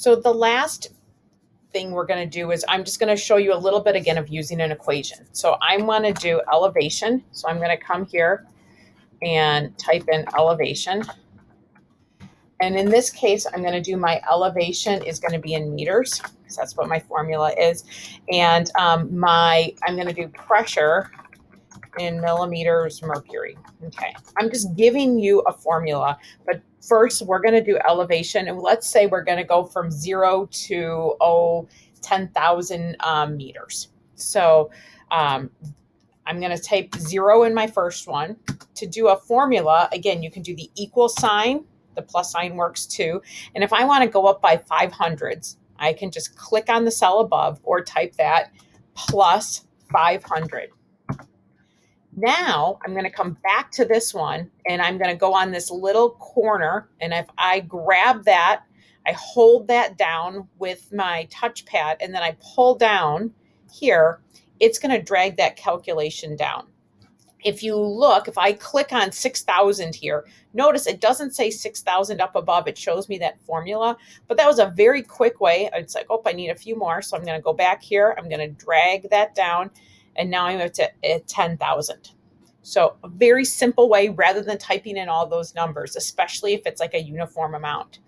So the last thing we're going to do is I'm just going to show you a little bit again of using an equation. So I want to do elevation. So I'm going to come here and type in elevation. And in this case, I'm going to do my elevation is going to be in meters because that's what my formula is. And I'm going to do pressure in millimeters mercury. Okay, I'm just giving you a formula, but first we're going to do elevation, and let's say we're going to go from 0 to 10,000 meters. So I'm going to type 0 in my first one. To do a formula, again, you can do the equal sign. The plus sign works too. And if I want to go up by 500s, I can just click on the cell above or type that plus 500. Now I'm going to come back to this one and I'm going to go on this little corner. And if I grab that, I hold that down with my touchpad and then I pull down here, it's going to drag that calculation down. If you look, if I click on 6,000 here, notice it doesn't say 6,000 up above. It shows me that formula, but that was a very quick way. It's like, oh, I need a few more. So I'm going to go back here. I'm going to drag that down. And now I'm at 10,000. So a very simple way rather than typing in all those numbers, especially if it's like a uniform amount.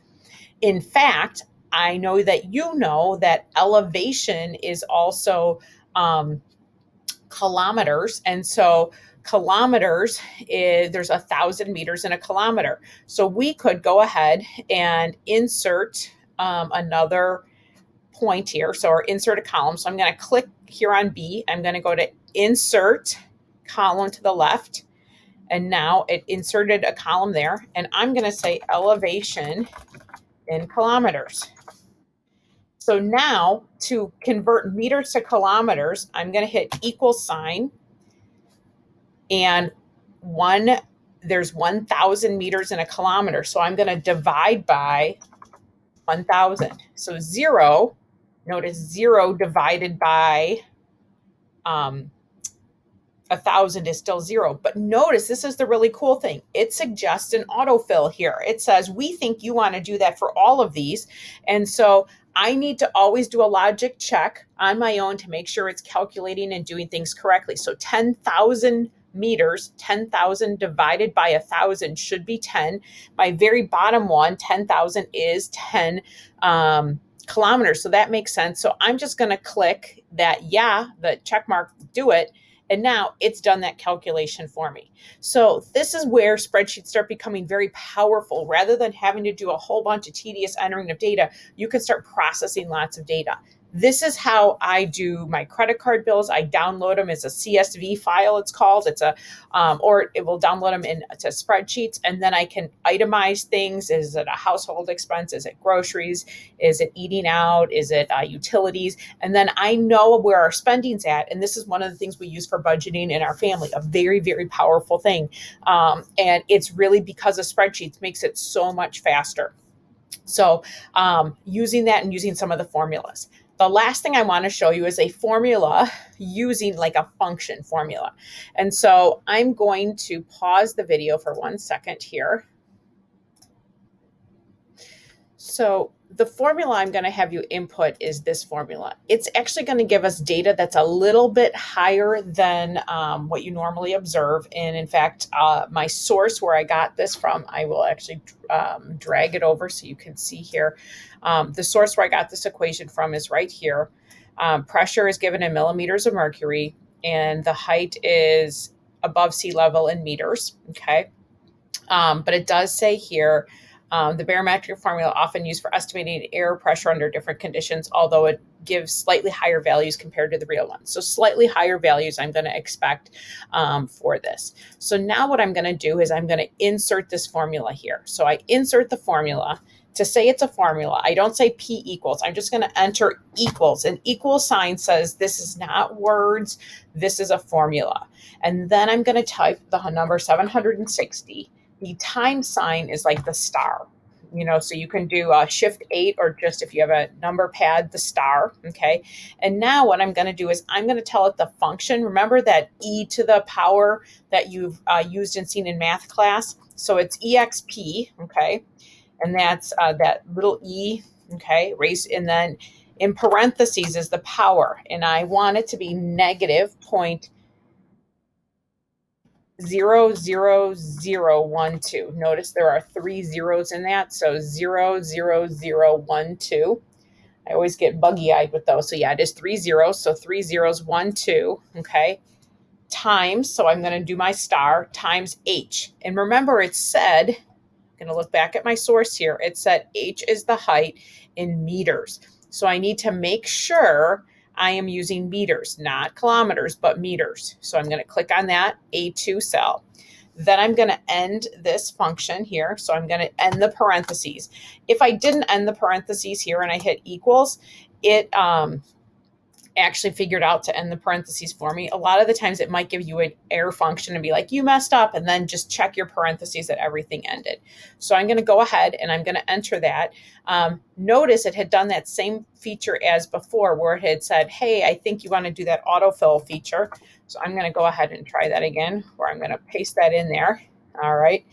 In fact, I know that you know that elevation is also kilometers. And so kilometers is, there's 1,000 meters in a kilometer. So we could go ahead and insert another point here. So or insert a column. So I'm going to click here on B. I'm going to go to insert column to the left. And now it inserted a column there. And I'm going to say elevation in kilometers. So now to convert meters to kilometers, I'm going to hit equal sign. And there's 1,000 meters in a kilometer. So I'm going to divide by 1,000. So 0, notice 0 divided by 1,000 is still 0. But notice this is the really cool thing. It suggests an autofill here. It says, we think you want to do that for all of these. And so I need to always do a logic check on my own to make sure it's calculating and doing things correctly. So 10,000 meters, 10,000 divided by 1,000 should be 10. My very bottom one, 10,000 is 10 kilometers. So that makes sense. So I'm just going to click that, the check mark, do it. And now it's done that calculation for me. So this is where spreadsheets start becoming very powerful. Rather than having to do a whole bunch of tedious entering of data, you can start processing lots of data. This is how I do my credit card bills. I download them as a CSV file, it's called. It's or it will download them into spreadsheets, and then I can itemize things. Is it a household expense? Is it groceries? Is it eating out? Is it utilities? And then I know where our spending's at. And this is one of the things we use for budgeting in our family, a very, very powerful thing. And it's really because of spreadsheets makes it so much faster. So using that and using some of the formulas. The last thing I want to show you is a formula using like a function formula. And so I'm going to pause the video for 1 second here. So the formula I'm going to have you input is this formula. It's actually going to give us data that's a little bit higher than what you normally observe. And in fact, my source where I got this from, I will actually drag it over so you can see here. The source where I got this equation from is right here. Pressure is given in millimeters of mercury, and the height is above sea level in meters. Okay. But it does say here, the barometric formula often used for estimating air pressure under different conditions, although it gives slightly higher values compared to the real one. So slightly higher values I'm going to expect for this. So now what I'm going to do is I'm going to insert this formula here. So I insert the formula. To say it's a formula, I don't say P equals. I'm just going to enter equals. An equal sign says this is not words. This is a formula. And then I'm going to type the number 760. The time sign is like the star, so you can do a shift 8 or just if you have a number pad, the star. Okay. And now what I'm going to do is I'm going to tell it the function. Remember that e to the power that you've used and seen in math class. So it's exp. Okay. And that's that little e Okay, raise, and then in parentheses is the power, and I want it to be negative 0.00012. Notice there are 3 zeros in that, so 00012. I always get buggy-eyed with those. So yeah, it is 3 zeros, so 3 zeros, 1, 2, okay? Times, so I'm going to do my star, times h. And remember, it said, I'm going to look back at my source here, it said h is the height in meters. So I need to make sure I am using meters, not kilometers, but meters. So I'm going to click on that A2 cell. Then I'm going to end this function here. So I'm going to end the parentheses. If I didn't end the parentheses here and I hit equals, it actually figured out to end the parentheses for me. A lot of the times it might give you an error function and be like, you messed up, and then just check your parentheses that everything ended. So I'm going to go ahead and I'm going to enter that. Notice it had done that same feature as before, where it had said, hey, I think you want to do that autofill feature. So I'm going to go ahead and try that again, where I'm going to paste that in there. All right.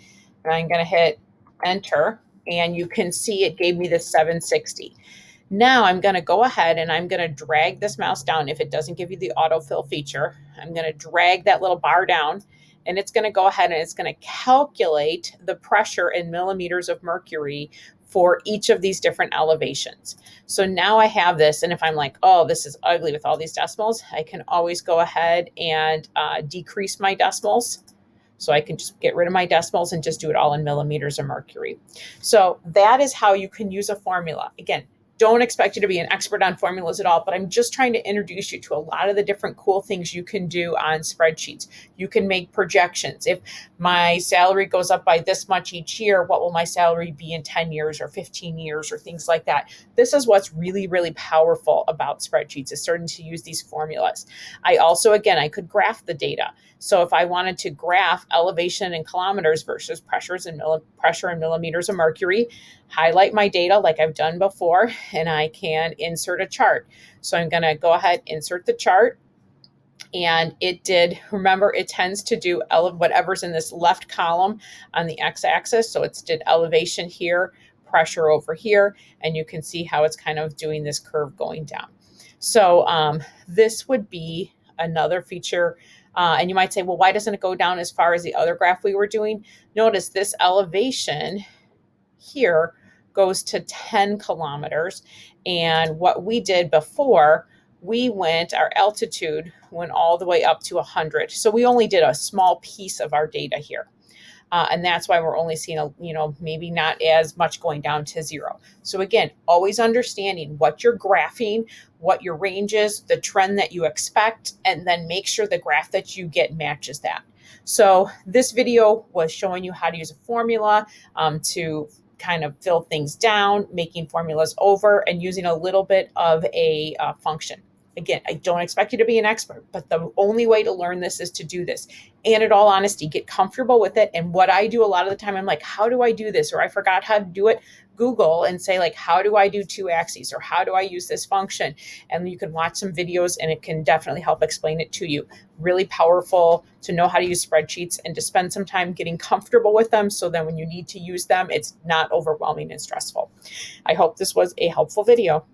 And I'm going to hit enter, and you can see it gave me the 760. Now I'm going to go ahead and I'm going to drag this mouse down. If it doesn't give you the autofill feature, I'm going to drag that little bar down, and it's going to go ahead and it's going to calculate the pressure in millimeters of mercury for each of these different elevations. So now I have this, and if I'm like, oh, this is ugly with all these decimals, I can always go ahead and decrease my decimals. So I can just get rid of my decimals and just do it all in millimeters of mercury. So that is how you can use a formula. Again, don't expect you to be an expert on formulas at all, but I'm just trying to introduce you to a lot of the different cool things you can do on spreadsheets. You can make projections. If my salary goes up by this much each year, what will my salary be in 10 years or 15 years or things like that? This is what's really, really powerful about spreadsheets, is starting to use these formulas. I also, again, I could graph the data. So if I wanted to graph elevation in kilometers versus pressure in millimeters of mercury, highlight my data like I've done before, and I can insert a chart. So I'm going to go ahead, insert the chart. And it did, remember, it tends to do whatever's in this left column on the x-axis. So it's did elevation here, pressure over here, and you can see how it's kind of doing this curve going down. So this would be another feature. And you might say, well, why doesn't it go down as far as the other graph we were doing? Notice this elevation here goes to 10 kilometers. And what we did before, our altitude went all the way up to 100. So we only did a small piece of our data here. And that's why we're only seeing, maybe not as much going down to 0. So again, always understanding what you're graphing, what your range is, the trend that you expect, and then make sure the graph that you get matches that. So this video was showing you how to use a formula to kind of fill things down, making formulas over, and using a little bit of a function. Again, I don't expect you to be an expert, but the only way to learn this is to do this. And in all honesty, get comfortable with it. And what I do a lot of the time, I'm like, how do I do this? Or I forgot how to do it. Google and say, like, how do I do 2 axes? Or how do I use this function? And you can watch some videos, and it can definitely help explain it to you. Really powerful to know how to use spreadsheets and to spend some time getting comfortable with them, so then when you need to use them, it's not overwhelming and stressful. I hope this was a helpful video.